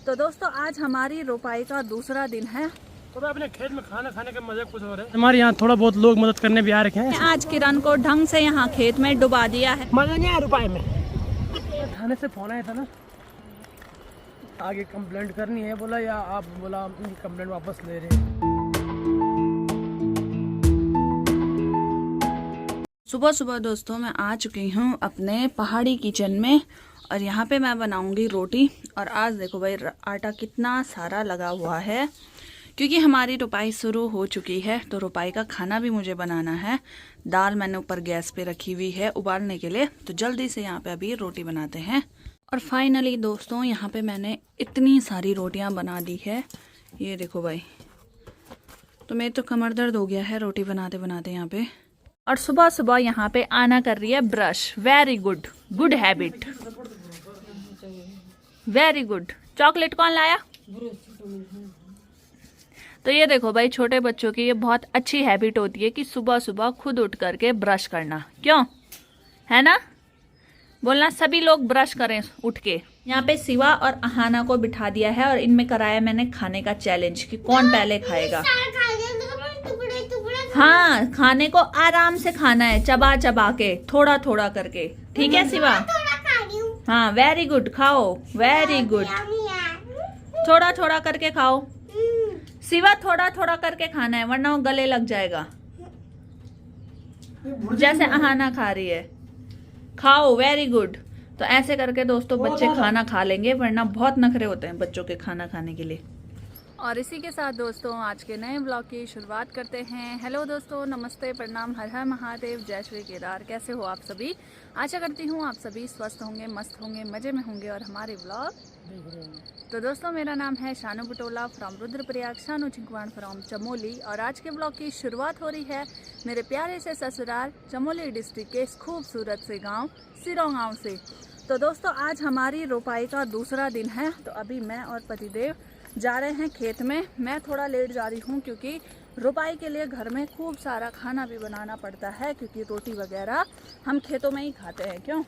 तो दोस्तों आज हमारी रोपाई का दूसरा दिन है। तो अपने खेत में खाना खाने का मजा कुछ और है। हमारे यहाँ थोड़ा बहुत लोग मदद करने भी आ रखे हैं। आज किरण को ढंग से यहाँ खेत में डुबा दिया है। मजा नहीं आया रुपए में। थाने से फोन आया था ना, आगे कंप्लेंट करनी है बोला, या आप बोला कंप्लेंट वापस ले रहे हैं। सुबह सुबह दोस्तों मैं आ चुकी हूँ अपने पहाड़ी किचन में और यहाँ पे मैं बनाऊंगी रोटी। और आज देखो भाई आटा कितना सारा लगा हुआ है, क्योंकि हमारी रोपाई शुरू हो चुकी है तो रोपाई का खाना भी मुझे बनाना है। दाल मैंने ऊपर गैस पे रखी हुई है उबालने के लिए, तो जल्दी से यहाँ पे अभी रोटी बनाते हैं। और फाइनली दोस्तों यहाँ पे मैंने इतनी सारी रोटियाँ बना दी है, ये देखो भाई। तो मेरे तो कमर दर्द हो गया है रोटी बनाते बनाते यहाँ पे। और सुबह सुबह यहाँ पे आना कर रही है brush. Very good, good habit, very good. Chocolate कौन लाया? तो ये देखो भाई, छोटे बच्चों की ये बहुत अच्छी हैबिट होती है कि सुबह सुबह खुद उठ करके ब्रश करना, क्यों है ना? बोलना सभी लोग ब्रश करें उठ के। यहाँ पे शिवा और अहाना को बिठा दिया है और इनमें कराया मैंने खाने का चैलेंज कि कौन पहले खाएगा। हाँ, खाने को आराम से खाना है, चबा चबा के, थोड़ा थोड़ा करके, ठीक है शिवा? हाँ वेरी गुड, खाओ, वेरी गुड। थोड़ा थोड़ा करके खाओ शिवा, थोड़ा थोड़ा करके खाना है वरना वो गले लग जाएगा। जैसे अहाना खा रही है, खाओ, वेरी गुड। तो ऐसे करके दोस्तों बच्चे खाना खा लेंगे, वरना बहुत नखरे होते हैं बच्चों के खाना खाने के लिए। और इसी के साथ दोस्तों आज के नए ब्लॉग की शुरुआत करते हैं। हेलो दोस्तों, नमस्ते, प्रणाम, हर हर महादेव, जय श्री केदार। कैसे हो आप सभी? आशा करती हूँ आप सभी स्वस्थ होंगे, मस्त होंगे, मज़े में होंगे और हमारे ब्लॉग देख रहे होंगे। तो दोस्तों मेरा नाम है शानू बटोला फ्रॉम रुद्रप्रयाग, शानू चिंकवान फ्रॉम चमोली। और आज के ब्लॉग की शुरुआत हो रही है मेरे प्यारे से ससुराल चमोली डिस्ट्रिक्ट के इस खूबसूरत से गाँव सिरों गाँव से। तो दोस्तों आज हमारी रोपाई का दूसरा दिन है, तो अभी मैं और पतिदेव जा रहे हैं खेत में। मैं थोड़ा लेट जा रही हूँ क्योंकि रोपाई के लिए घर में खूब सारा खाना भी बनाना पड़ता है, क्योंकि रोटी वगैरह हम खेतों में ही खाते हैं। क्यों?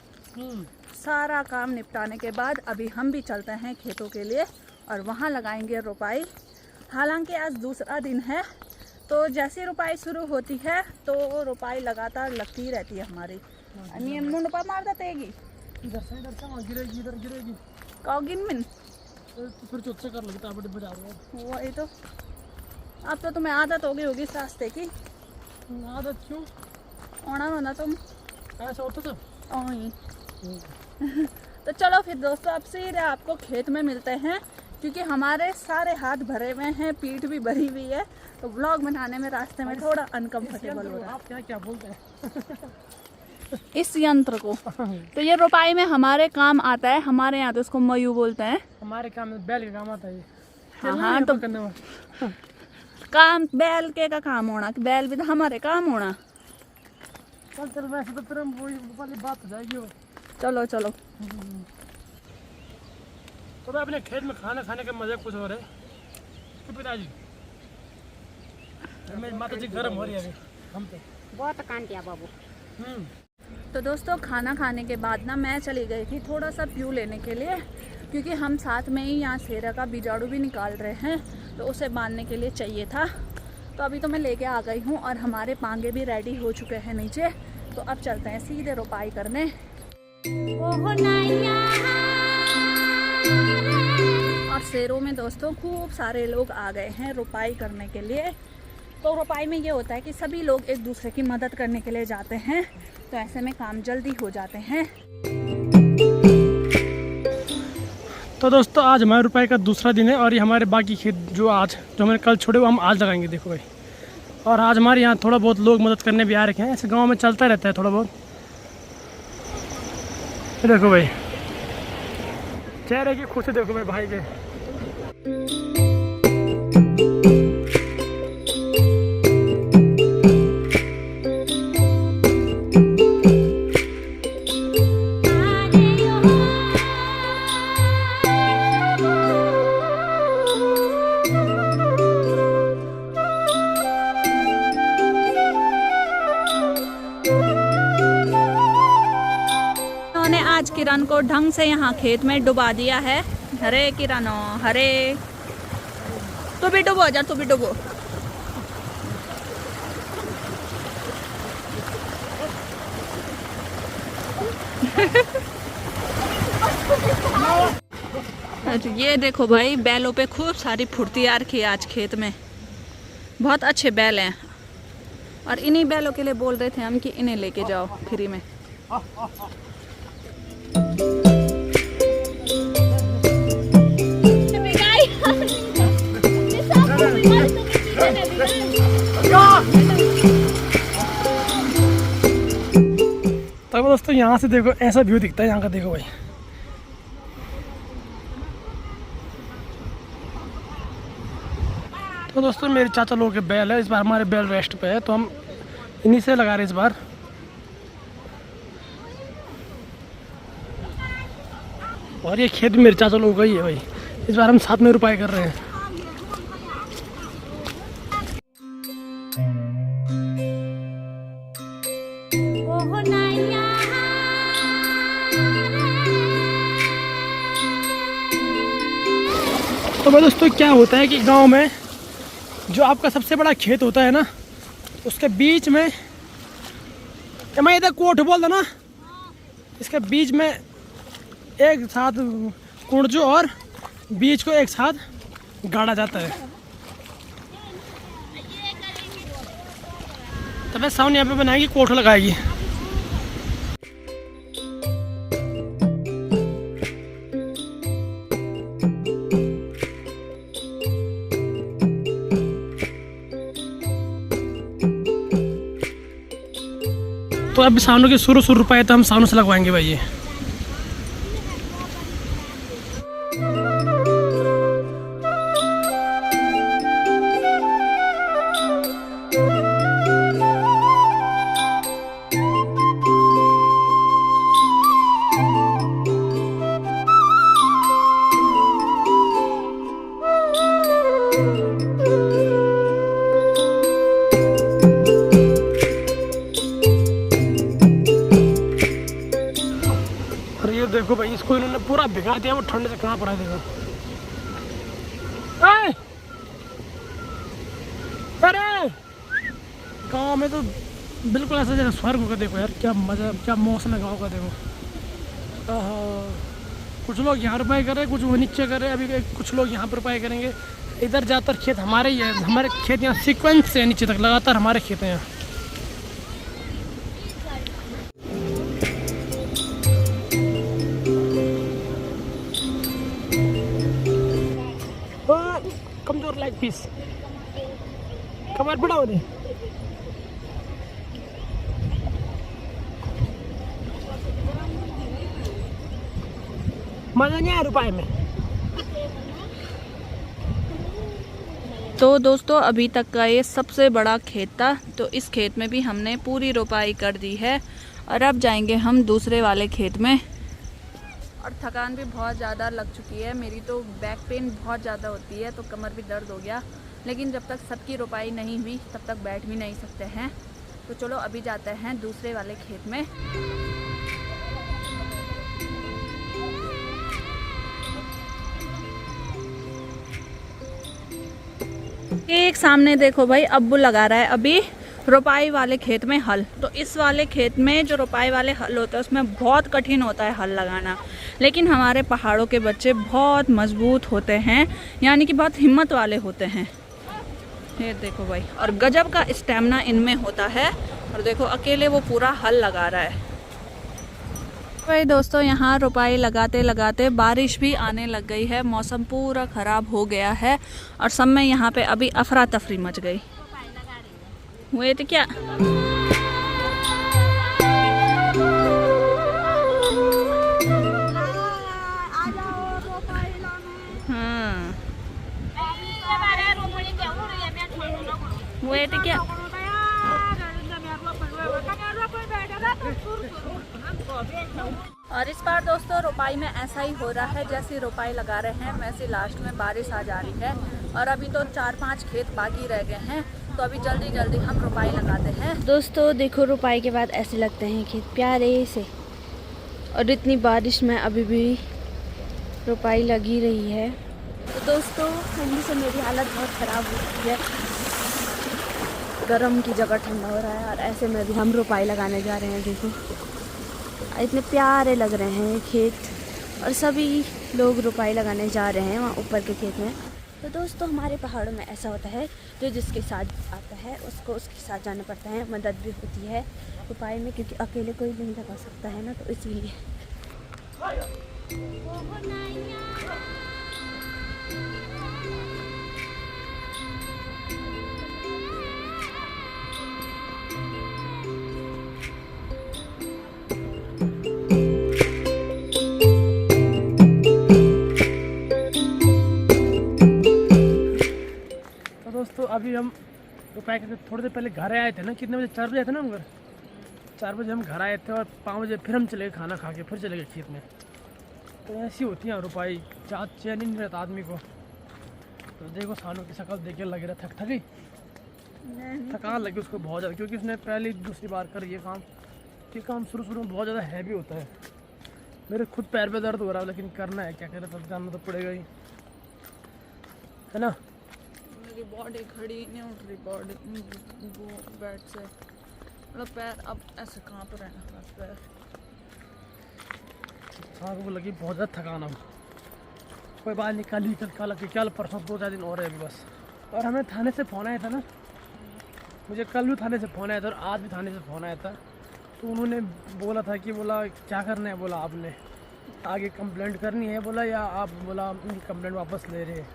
सारा काम निपटाने के बाद अभी हम भी चलते हैं खेतों के लिए और वहाँ लगाएंगे रोपाई। हालांकि आज दूसरा दिन है, तो जैसे रोपाई शुरू होती है तो रोपाई लगातार लगती रहती है हमारी। मुंड पर मार देगी, इधर से गिरेगी, इधर गिरेगी। कौगिन मिन तो फिर चुप से कर लगता है, बजा रहे वही तो। अब तो तुम्हें आदत हो गई होगी इस रास्ते की। आदत क्यों? ओना होना तुम ऐसा होता था। तो चलो फिर दोस्तों अब सीधे आपको खेत में मिलते हैं, क्योंकि हमारे सारे हाथ भरे हुए हैं, पीठ भी भरी हुई है, तो व्लॉग बनाने में रास्ते में थोड़ा अनकंफर्टेबल हो रहा है। आप क्या क्या बोलते हैं इस यंत्र को? तो ये रोपाई में हमारे काम आता है, हमारे यहाँ तो इसको मयू बोलते हैं। हमारे काम में बैल का काम आता है। हाँ तो काम बैल के का काम होना, बैल भी तो हमारे काम होना। चल चल, वैसे तो फिर हम वही वाली बात हो जाएगी। चलो चलो। तो अपने खेत में खाना खाने का मजा कुछ और है। तो पिताजी मेरी माता जी गर्म हो रही है हम पे बहुत कांटिया बाबू। तो दोस्तों खाना खाने के बाद ना मैं चली गई थी थोड़ा सा प्यू लेने के लिए, क्योंकि हम साथ में ही यहाँ सेरा का बीजाड़ू भी निकाल रहे हैं, तो उसे बांधने के लिए चाहिए था। तो अभी तो मैं लेके आ गई हूँ और हमारे पांगे भी रेडी हो चुके हैं नीचे। तो अब चलते हैं सीधे रोपाई करने। और सेरों में दोस्तों खूब सारे लोग आ गए हैं रोपाई करने के लिए। तो रोपाई में ये होता है कि सभी लोग एक दूसरे की मदद करने के लिए जाते हैं, तो ऐसे में काम जल्दी हो जाते हैं। तो दोस्तों आज हमारे रुपए का दूसरा दिन है और ये हमारे बाकी खेत जो हमने कल छोड़े वो हम आज लगाएंगे। देखो भाई, और आज हमारे यहाँ थोड़ा बहुत लोग मदद करने भी आ रखे हैं। ऐसे गांव में चलता रहता है थोड़ा बहुत। देखो भाई चेहरे की खुशी देखो मेरे भाई के। आज किरण को ढंग से यहाँ खेत में डुबा दिया है। हरे किरानो हरे। तू भी डुबो जा, तू भी डुबो। ये देखो भाई, बैलों पे खूब सारी फुर्ती आ रखी है आज खेत में। बहुत अच्छे बैल हैं और इन्हीं बैलों के लिए बोल रहे थे हम कि इन्हें लेके जाओ फ्री में। तो दोस्तों यहाँ से देखो ऐसा व्यू दिखता है यहाँ का, देखो भाई। तो दोस्तों मेरे चाचा लोगों के बैल है, इस बार हमारे बैल रेस्ट पे है तो हम इन्हीं से लगा रहे हैं इस बार। और ये खेत भी मेरे चाचा लोगों का ही है भाई, इस बार हम साथ में रुपाई कर रहे हैं। तो भाई दोस्तों क्या होता है कि गांव में जो आपका सबसे बड़ा खेत होता है ना, उसके बीच में, मैं इधर कोठ बोल ना, इसके बीच में एक साथ कुंडजो और बीज को एक साथ गाड़ा जाता है। तो मैं सामने यहाँ पे बनाएगी, कोठ लगाएगी। तो अभी सामने के शुरू रुपए तो हम सामने से लगवाएंगे भाई ये। देखो भाई, इसको इन्होंने पूरा भिगा दिया, वो ठंड से कहाँ पड़ा है देखो। अरे गाँव में तो बिल्कुल ऐसा जैसा स्वर्ग होगा। देखो यार क्या मजा, क्या मौसम है गाँव का। देखो कुछ लोग यहाँ रुपये कर रहे हैं, कुछ वो नीचे कर रहे हैं। अभी कुछ लोग यहाँ पर रुपये करेंगे। इधर ज़्यादातर खेत हमारे ही है, हमारे खेत यहाँ सीक्वेंस से नीचे तक लगातार हमारे खेत हैं यहाँ। कमजोर लाइक पीस कमर बढ़ाओ दे। मजा नहीं आया रुपए में। तो दोस्तों अभी तक का ये सबसे बड़ा खेत था, तो इस खेत में भी हमने पूरी रोपाई कर दी है और अब जाएंगे हम दूसरे वाले खेत में। और थकान भी बहुत ज़्यादा लग चुकी है, मेरी तो बैक पेन बहुत ज़्यादा होती है, तो कमर भी दर्द हो गया। लेकिन जब तक सबकी रोपाई नहीं हुई तब तक बैठ भी नहीं सकते हैं। तो चलो अभी जाते हैं दूसरे वाले खेत में। एक सामने देखो भाई, अब्बू लगा रहा है अभी रोपाई वाले खेत में हल। तो इस वाले खेत में जो रोपाई वाले हल होते हैं उसमें बहुत कठिन होता है हल लगाना, लेकिन हमारे पहाड़ों के बच्चे बहुत मजबूत होते हैं, यानी कि बहुत हिम्मत वाले होते हैं। ये देखो भाई, और गजब का स्टैमिना इनमें होता है। और देखो अकेले वो पूरा हल लगा रहा है। भाई दोस्तों यहाँ रोपाई लगाते लगाते बारिश भी आने लग गई है, मौसम पूरा ख़राब हो गया है और सब में यहाँ पे अभी अफरा तफरी मच गई। हुए तो क्या हाँ हुए तो क्या। और इस बार दोस्तों रोपाई में ऐसा ही हो रहा है, जैसी रोपाई लगा रहे हैं वैसे लास्ट में बारिश आ जा रही है। और अभी तो 4-5 खेत बाकी रह गए हैं, तो अभी जल्दी जल्दी हम रोपाई लगाते हैं। दोस्तों देखो रोपाई के बाद ऐसे लगते हैं खेत प्यारे से, और इतनी बारिश में अभी भी रुपाई लगी रही है। तो दोस्तों ठंडी से मेरी हालत बहुत ख़राब हो रही है। गर्म की जगह ठंडा हो रहा है और ऐसे में भी हम रुपाई लगाने जा रहे हैं। देखो इतने प्यारे लग रहे हैं खेत और सभी लोग रुपाई लगाने जा रहे हैं वहाँ ऊपर के खेत में। तो दोस्तों हमारे पहाड़ों में ऐसा होता है जो जिसके साथ आता है उसको उसके साथ जाना पड़ता है, मदद भी होती है रुपाई में, क्योंकि अकेले कोई नहीं लगा सकता है ना, तो इसीलिए। दोस्तों अभी हम रुपये के थोड़ी देर पहले घर आए थे ना, कितने बजे, 4 बजे आए थे ना हम घर। 4 बजे हम घर आए थे और 5 बजे फिर हम चले गए खाना खा के, फिर चले गए खेत में। तो ऐसी होती है रुपाई, चैन ही नहीं रहता आदमी को। तो देखो सानू की शक्ल देख के लग रहा थकी थकान लगी उसको बहुत ज़्यादा, क्योंकि उसने पहली दूसरी बार कर ये काम। ये काम शुरू में बहुत ज़्यादा हैवी होता है। मेरे खुद पैर पे दर्द हो रहा है, लेकिन करना है क्या करें, तब जाना तो पड़ेगा ही, है ना। मेरी बॉडी खड़ी नहीं उठ रही, बॉडी वो बेड से, मतलब पैर अब ऐसे कांप रहे हैं बस पैर। हाँ को लगी बहुत ज़्यादा थकान। अब कोई बात नहीं, कल ही कल परसों 2-4 दिन और है अभी बस। और हमें थाने से फ़ोन आया था ना, मुझे कल भी थाने से फ़ोन आया था और आज भी थाने से फ़ोन आया था। तो उन्होंने बोला था कि बोला क्या करना है, बोला आपने आगे कंप्लेंट करनी है बोला, या आप बोला उनकी कंप्लेंट वापस ले रहे हैं,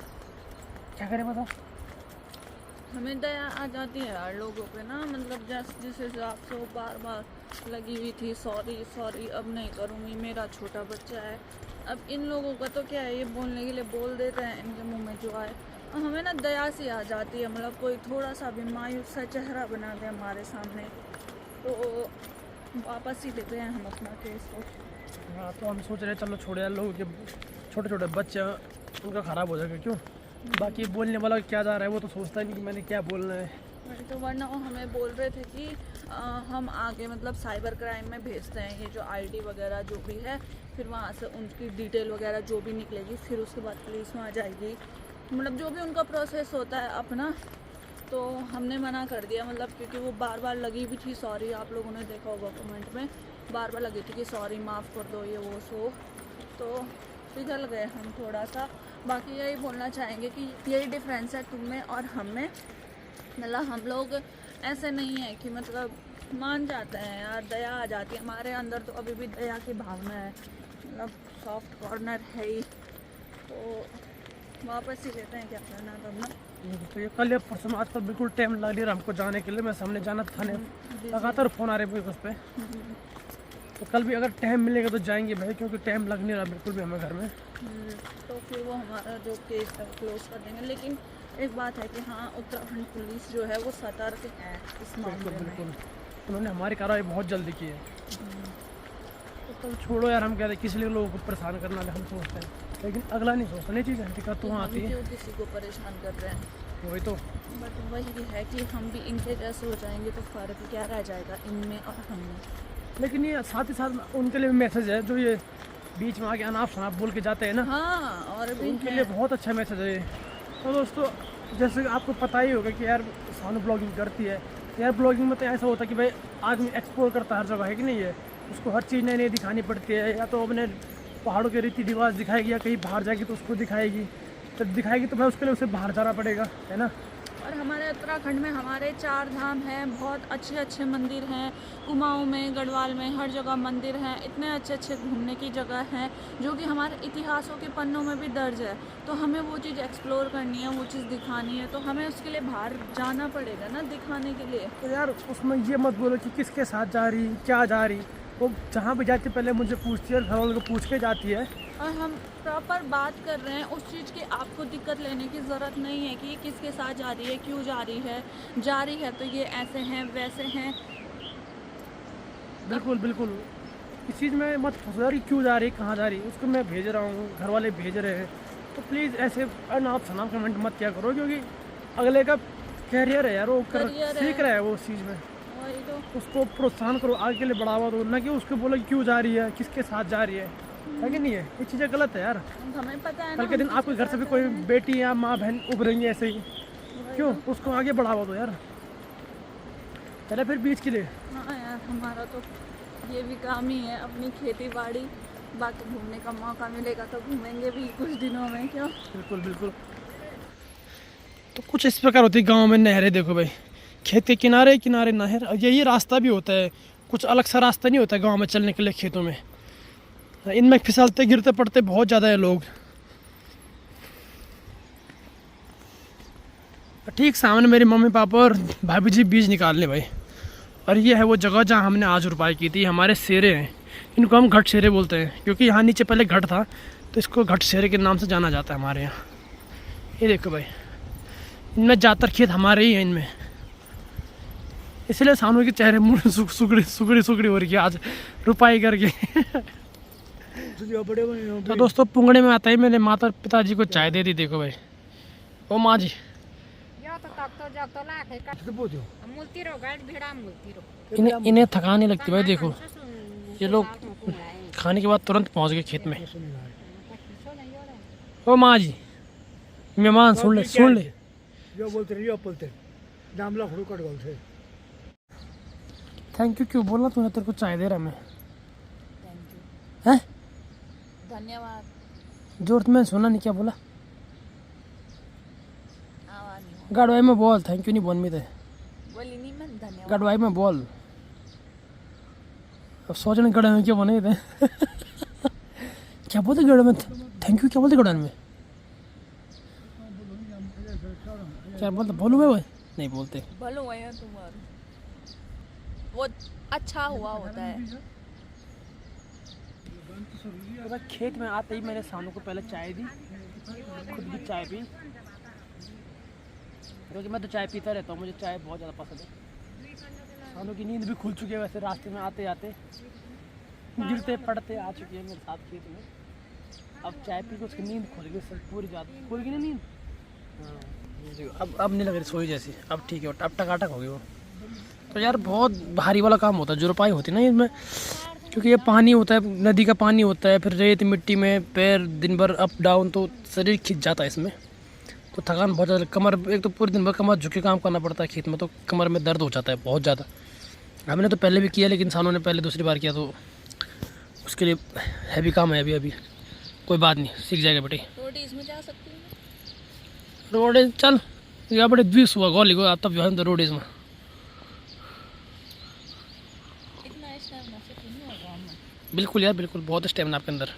क्या करें बताओ। हमें दया आ जाती है यार लोगों पे ना, मतलब जिस हिसाब से वो बार बार लगी हुई थी, सॉरी अब नहीं करूँगी, मेरा छोटा बच्चा है। अब इन लोगों का तो क्या है, ये बोलने के लिए बोल देते हैं, इनके मुंह में जो आए। और हमें ना दया सी आ जाती है, मतलब कोई थोड़ा सा भी मायूस सा चेहरा बना दे हमारे सामने तो वापस ही लेते हैं हम अपना केस को। हाँ तो हम सोच रहे हैं चलो छोड़े यार, लोगों के छोटे छोटे बच्चे उनका ख़राब हो जाएगा, क्यों बाकी बोलने वाला क्या जा रहा है वो तो सोचता ही नहीं कि मैंने क्या बोलना है। तो वरना वो हमें बोल रहे थे कि हम आगे मतलब साइबर क्राइम में भेजते हैं ये जो आईडी वगैरह जो भी है, फिर वहाँ से उनकी डिटेल वगैरह जो भी निकलेगी फिर उसके बाद पुलिस में आ जाएगी, मतलब जो भी उनका प्रोसेस होता है अपना। तो हमने मना कर दिया, मतलब क्योंकि वो बार बार लगी भी थी सॉरी, आप लोगों ने देखा होगा कमेंट में, बार बार लगी थी कि सॉरी माफ़ कर दो ये वो सो। तो पिघल गए हम थोड़ा सा। बाकी यही बोलना चाहेंगे कि यही डिफरेंस है तुम में और हम में, मतलब हम लोग ऐसे नहीं है कि मतलब मान जाते हैं यार, दया आ जाती है हमारे अंदर, तो अभी भी दया की भावना है, मतलब सॉफ्ट कॉर्नर है ही, तो वापस ही लेते हैं, क्या करना तब ना। तो ये कल या परसों आजकल बिल्कुल टाइम लग रहा है हमको जाने के लिए। मैं सामने जाना थाने, लगातार फ़ोन आ रहे हैं उस पर। तो कल भी अगर टाइम मिलेगा तो जाएंगे भाई, क्योंकि टाइम लग नहीं रहा बिल्कुल भी हमें घर में। तो फिर वो हमारा जो केस है क्लोज कर देंगे। लेकिन एक बात है कि हाँ उत्तराखंड पुलिस जो है वो सतर्क है इस मामले में। बिल्कुल उन्होंने हमारी कार्रवाई बहुत जल्दी की है। तो कल छोड़ो यार, हम कहते हैं किसी लोगों को परेशान करना हम सोचते हैं, लेकिन अगला नहीं सोचता। नहीं चीज़ हकीकत तो वहाँ आती है, क्यों किसी को परेशान कर रहे हैं, वही तो। बट वही है कि हम भी इनके जैसे हो जाएंगे तो फ़र्क क्या रह जाएगा इनमें और हममें। लेकिन ये साथ ही साथ उनके लिए भी मैसेज है जो ये बीच में आके अनाप शनाप बोल के जाते हैं ना, हाँ और भी उनके लिए बहुत अच्छा मैसेज है ये। तो दोस्तों जैसे कि आपको पता ही होगा कि यार सानू ब्लॉगिंग करती है यार, ब्लॉगिंग में तो ऐसा होता है कि भाई आदमी एक्सप्लोर करता है हर जगह, है कि नहीं है, उसको हर चीज़ नई नई दिखानी पड़ती है। या तो अपने पहाड़ों के रीति रिवाज दिखाएगी, या कहीं बाहर जाएगी तो उसको दिखाएगी, जब दिखाएगी तो भाई उसके लिए उसे बाहर जाना पड़ेगा, है ना। और हमारे उत्तराखंड में हमारे 4 धाम हैं, बहुत अच्छे अच्छे मंदिर हैं, कुमाऊं में, गढ़वाल में, हर जगह मंदिर हैं, इतने अच्छे अच्छे घूमने की जगह हैं जो कि हमारे इतिहासों के पन्नों में भी दर्ज है। तो हमें वो चीज़ एक्सप्लोर करनी है, वो चीज़ दिखानी है, तो हमें उसके लिए बाहर जाना पड़ेगा ना दिखाने के लिए। तो यार उसमें ये मत बोलो कि किसके साथ जा रही, क्या जा रही, वो जहाँ भी जाती है पहले मुझे पूछती है और घर वालों को पूछ के जाती है। और हम प्रॉपर बात कर रहे हैं उस चीज़ की, आपको दिक्कत लेने की ज़रूरत नहीं है कि किसके साथ जा रही है, क्यों जा रही है तो ये ऐसे हैं वैसे हैं। बिल्कुल बिल्कुल इस चीज़ में मत फंसो यार, क्यों जा रही, कहाँ जा रही, उसको मैं भेज रहा हूँ, घर वाले भेज रहे हैं, तो प्लीज़ ऐसे अनाप शनाप कमेंट मत किया करो, क्योंकि अगले का कैरियर है यार, वो सीख रहा है वो उस चीज़ में, वही तो। उसको प्रोत्साहन करो, आगे के लिए बढ़ावा दो, ना कि उसको बोलो क्यों जा रही है, किसके साथ जा रही है। है कि नहीं है? ये चीज़ें गलत है यार। हमें पता है कल ना। के दिन आपके घर से भी कोई बेटी या माँ बहन उभरेंगी ऐसे ही, क्यों उसको आगे बढ़ावा दो यार। चले फिर बीच के लिए। हाँ यार, हमारा तो ये भी काम ही है, अपनी खेती बाड़ी। बाकी घूमने का मौका मिलेगा तो घूमेंगे भी कुछ दिनों में, क्या। बिल्कुल बिल्कुल। तो कुछ इस प्रकार होती है गाँव में नहरें, देखो भाई, खेत के किनारे किनारे नहर, और यही रास्ता भी होता है, कुछ अलग सा रास्ता नहीं होता गाँव में चलने के लिए खेतों में। इनमें फिसलते गिरते पड़ते बहुत ज़्यादा है लोग। ठीक सामने मेरी मम्मी पापा और भाभी जी बीज निकालने भाई। और ये है वो जगह जहाँ हमने आज रुपाई की थी। हमारे सेरे हैं, इनको हम घट सेरे बोलते हैं, क्योंकि यहाँ नीचे पहले घट था तो इसको घट सेरे के नाम से जाना जाता है हमारे यहाँ। ये देखो भाई, इनमें ज़्यादातर खेत हमारे ही हैं इनमें, इसलिए सानू के चेहरे मुँह सुगड़ी हो रही है आज रुपाई करके। तो दोस्तों पुंगड़े में आता है, मैंने माता पिताजी को चाय दे दी। देखो भाई, ओ माँ जी, इन्हें थकान नहीं लगती भाई। देखो ये लोग खाने के बाद तुरंत पहुंच गए खेत में। ओ माँ जी, मेहमान सुन ले थैंक यू क्यों बोलना तूने? तेरे को चाय दे रहा मैं। हैं? धन्यवाद। जोर में सुना नहीं, क्या बोला? गढ़वाई में बोल, थैंक यू नहीं बोल में थे। बोली नहीं मैं धन्यवाद। गढ़वाई में बोल। अब सोच रहे गढ़ में क्या बने थे। क्या बोलते गढ़ में? थैंक यू क्या बोलते गढ़ में? क्या बोलते? बोलूँ मैं? नहीं बोलते। बोलो भैया तुम्हारा वो अच्छा हुआ होता है। तो खेत में आते ही मैंने सानू को पहले चाय दी, खुद भी चाय पी, क्योंकि मैं तो चाय पीता रहता हूँ, मुझे चाय बहुत ज़्यादा पसंद है। सानू की नींद भी खुल चुकी है वैसे, रास्ते में आते आते गिरते पड़ते आ चुकी है मेरे साथ खेत में। अब चाय पी के उसकी नींद खुल गई सर, पूरी ज़्यादा खुल गई ना नींद। हाँ अब नहीं लग रही सोई जैसी, अब ठीक है, अब टकाटक हो गई वो। तो यार बहुत भारी वाला काम होता है जो रुपाई होती है ना इसमें, क्योंकि ये पानी होता है, नदी का पानी होता है, फिर रेत मिट्टी में पैर दिन भर अप डाउन, तो शरीर खिंच जाता है इसमें। तो थकान बहुत ज़्यादा, कमर एक तो पूरे दिन भर कमर झुके काम करना पड़ता है खेत में, तो कमर में दर्द हो जाता है बहुत ज़्यादा। हमने तो पहले भी किया, लेकिन इंसानों ने पहले दूसरी बार किया, तो उसके लिए हैवी काम है अभी। कोई बात नहीं, सीख जाएगा बेटे। रोटी इसमें जा सकती है? रोड चल या बड़े द्विस हुआ गोली को तब जो है रोड इसमें बिल्कुल यार बिल्कुल, बहुत स्टेमिना आपके अंदर।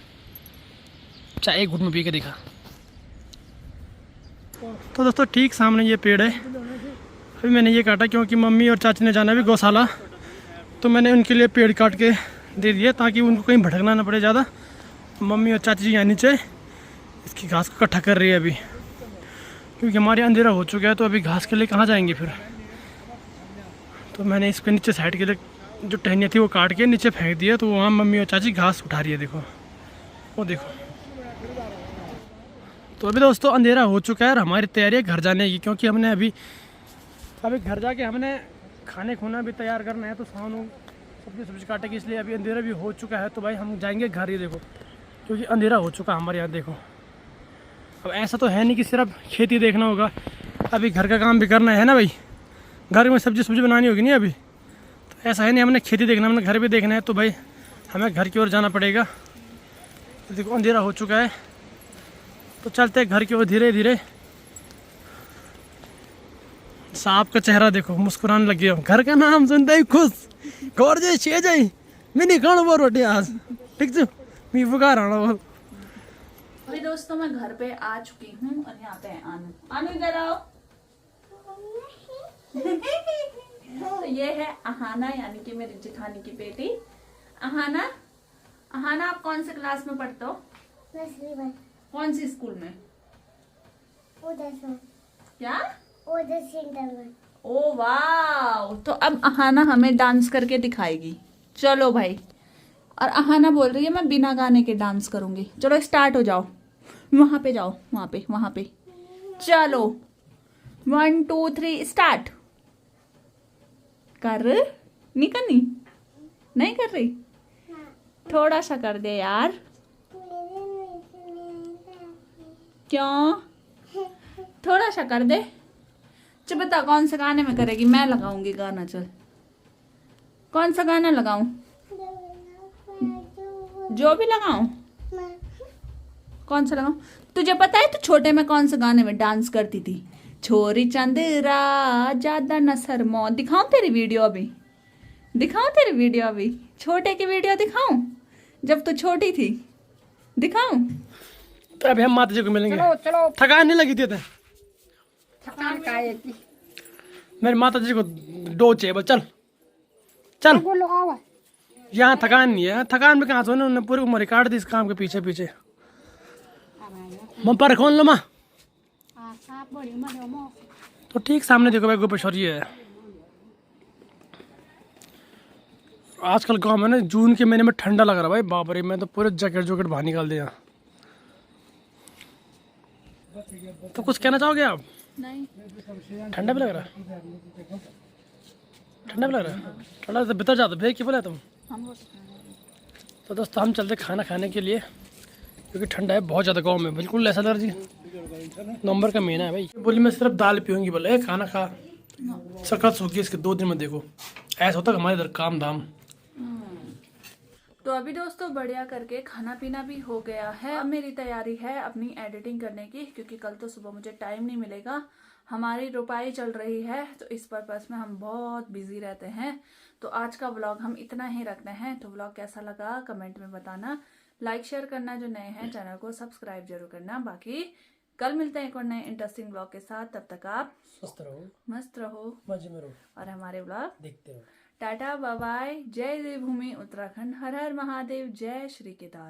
चाय एक घुट में पी के दिखा। तो दोस्तों ठीक सामने ये पेड़ है, अभी मैंने ये काटा क्योंकि मम्मी और चाची ने जाना भी गौशाला, तो मैंने उनके लिए पेड़ काट के दे दिए ताकि उनको कहीं भटकना ना पड़े ज़्यादा। मम्मी और चाची जी यहाँ नीचे इसकी घास को इकट्ठा कर रही है अभी, क्योंकि हमारे अंधेरा हो चुका है, तो अभी घास के लिए कहाँ जाएंगे फिर। तो मैंने इसके नीचे साइड के लिए जो टहनियाँ थी वो काट के नीचे फेंक दिया, तो वहाँ मम्मी और चाची घास उठा रही है। देखो वो देखो। तो अभी दोस्तों अंधेरा हो चुका है और हमारी तैयारी है घर जाने की, क्योंकि हमने अभी घर जाके हमने खाने खुना भी तैयार करना है, तो सानू सब्जी काटे की, इसलिए अभी अंधेरा भी हो चुका है। तो भाई हम जाएंगे घर, ही देखो क्योंकि अंधेरा हो चुका है हमारे यहाँ। देखो अब ऐसा तो है नहीं कि सिर्फ खेती देखना होगा, अभी घर का काम भी करना है ना भाई, घर में सब्जी बनानी होगी नहीं अभी, तो ऐसा है नहीं हमने खेती देखना, हमने घर भी देखना है, तो भाई हमें घर की ओर जाना पड़ेगा। तो देखो अंधेरा हो चुका है, तो चलते घर की ओर धीरे धीरे। सांप का चेहरा देखो, मुस्कुराने लग गया। घर का नाम सुनते ही खुश, गौर जाए छे जाए मैं नहीं खाना वो रोटी आज, ठीक है मैं बुखार आना बोल। अभी दोस्तों मैं घर पे आ चुकी हूँ और यहाँ पे है आनू इधर आओ। तो ये है अहाना, यानी कि मेरी जेठानी की बेटी अहाना। अहाना आप कौन से क्लास में पढ़ते हो? कौन सी स्कूल में? क्या? ओ वाह, तो अब अहाना हमें डांस करके दिखाएगी। चलो भाई, और अहाना बोल रही है मैं बिना गाने के डांस करूंगी। चलो स्टार्ट हो जाओ, वहां पे जाओ, वहां पे चलो 1 2 3 स्टार्ट। कर नहीं करनी? नहीं कर रही? थोड़ा सा कर दे यार। क्यों? थोड़ा सा कर दे। चल बता कौन सा गाने में करेगी? मैं लगाऊंगी गाना। चल कौन सा गाना लगाऊं? जो भी लगाऊं? कौन सा लगाऊं? तुझे पता है तू छोटे में कौन सा गाने में डांस करती थी? छोरी चंद्रा ज्यादा न शर्मो। दिखाऊं तेरी वीडियो अभी? दिखाऊं तेरी वीडियो अभी? छोटे की वीडियो दिखाऊं जब तू छोटी थी? दिखाऊं? तो अभी हम माता जी को मिलेंगे। चलो थकान नहीं लगी थी? थकान का है कि मेरी माता जी को डो चाहिए बस। चल चल, बोलो आवा यहाँ थकान नहीं है। थकान भी कहाँ से? उन्होंने पूरी उम्र काट दी इस काम के पीछे पीछे। मैं पर खोल लो माँ। साफ बड़ी मरे मो तो ठीक सामने देखो भाई गोपेश्वरी है। आजकल गांव में ना जून के महीने में ठंडा लग रहा है भाई, बाप रे। मैं तो पूरे जैकेट जॉकेट बाहर निकाल दिया। तो कुछ कहना चाहोगे आप? नहीं। ठंडा भी लग रहा है? ठंडा भी लग रहा है? ठंडा तो भीतर जाता भेज क्यों बोला तुम? तो दोस्तों हम चलते खाना खाने के लिए, क्योंकि ठंडा है बहुत ज़्यादा गांव में। बिल्कुल ऐसा लग जी नवंबर का महीना है भाई। बोली मैं सिर्फ दाल पीऊँगी, बोले खाना खा सकत होगी इसके 2 दिन में। देखो ऐसा होता है हमारे इधर काम धाम। तो अभी दोस्तों बढ़िया करके खाना पीना भी हो गया है। अब मेरी तैयारी है अपनी एडिटिंग करने की, क्योंकि कल तो सुबह मुझे टाइम नहीं मिलेगा। हमारी रोपाई चल रही है तो इस पर्पस में हम बहुत बिजी रहते हैं। तो आज का व्लॉग हम इतना ही रखते हैं। तो व्लॉग कैसा लगा कमेंट में बताना, लाइक शेयर करना, जो नए हैं चैनल को सब्सक्राइब जरूर करना। बाकी कल मिलते हैं एक और नए इंटरेस्टिंग व्लॉग के साथ। तब तक आप स्वस्थ रहो, मस्त रहो, मजे में रहो और हमारे व्लॉग देखते रहो। Tata bye bye. जय देवभूमि उत्तराखंड। हर हर महादेव। जय श्री केदार।